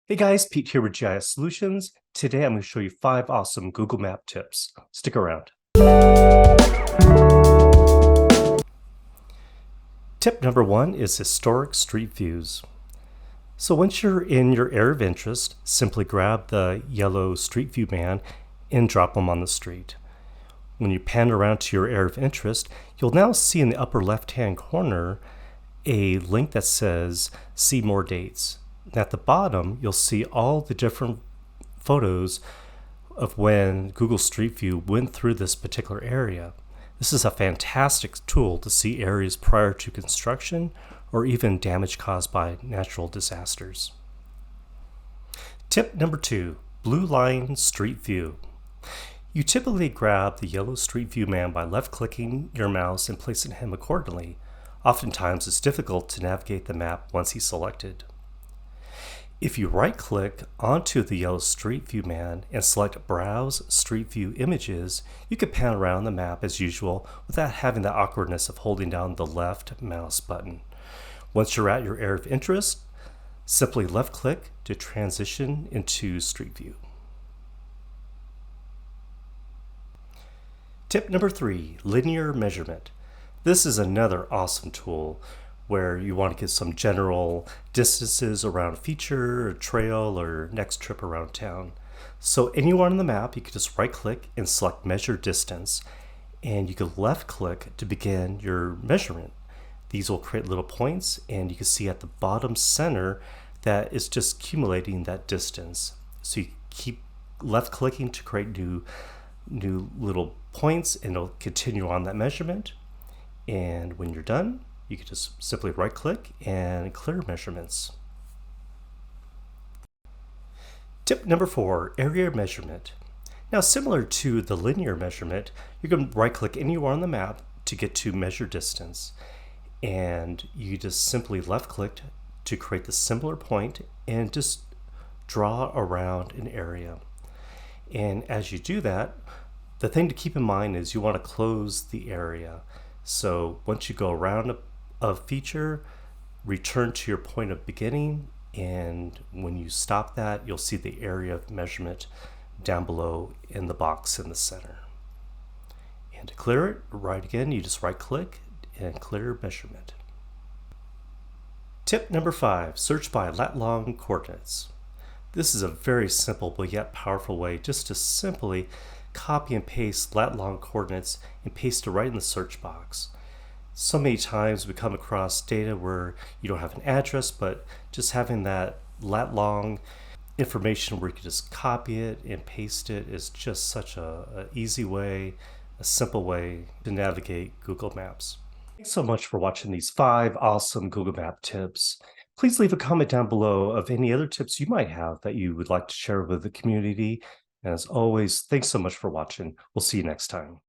Hey guys, Pete here with GIS Solutions. Today I'm going to show you 5 awesome Google Map tips. Stick around. Tip number 1 is historic street views. So once you're in your area of interest, simply grab the yellow street view man and drop them on the street. When you pan around to your area of interest, you'll now see in the upper left-hand corner a link that says See More Dates. And at the bottom, you'll see all the different photos of when Google Street View went through this particular area. This is a fantastic tool to see areas prior to construction or even damage caused by natural disasters. Tip number 2, Blue Line Street View. You typically grab the yellow Street View man by left-clicking your mouse and placing him accordingly. Oftentimes it's difficult to navigate the map once he's selected. If you right-click onto the yellow Street View man and select Browse Street View Images, you can pan around the map as usual without having the awkwardness of holding down the left mouse button. Once you're at your area of interest, simply left-click to transition into Street View. Tip number 3, Linear Measurement. This is another awesome tool where you want to get some general distances around a feature, a trail, or next trip around town. So anywhere on the map, you can just right-click and select Measure Distance, and you can left-click to begin your measurement. These will create little points, and you can see at the bottom center that it's just accumulating that distance. So you keep left-clicking to create new little points, and it'll continue on that measurement. And when you're done, you can just simply right-click and clear measurements. Tip number 4, Area Measurement. Now, similar to the linear measurement, you can right-click anywhere on the map to get to Measure Distance. And you just simply left-click to create the similar point and just draw around an area. And as you do that, the thing to keep in mind is you want to close the area. So once you go around a feature, return to your point of beginning, and when you stop that, you'll see the area of measurement down below in the box in the center. And to clear it, again, you just right-click and clear measurement. Tip number 5, search by lat-long coordinates. This is a very simple but yet powerful way just to simply copy and paste lat-long coordinates and paste it right in the search box. So many times we come across data where you don't have an address, but just having that lat-long information where you can just copy it and paste it is just such an easy way, a simple way to navigate Google Maps. Thanks so much for watching these 5 awesome Google Map tips. Please leave a comment down below of any other tips you might have that you would like to share with the community. And as always, thanks so much for watching. We'll see you next time.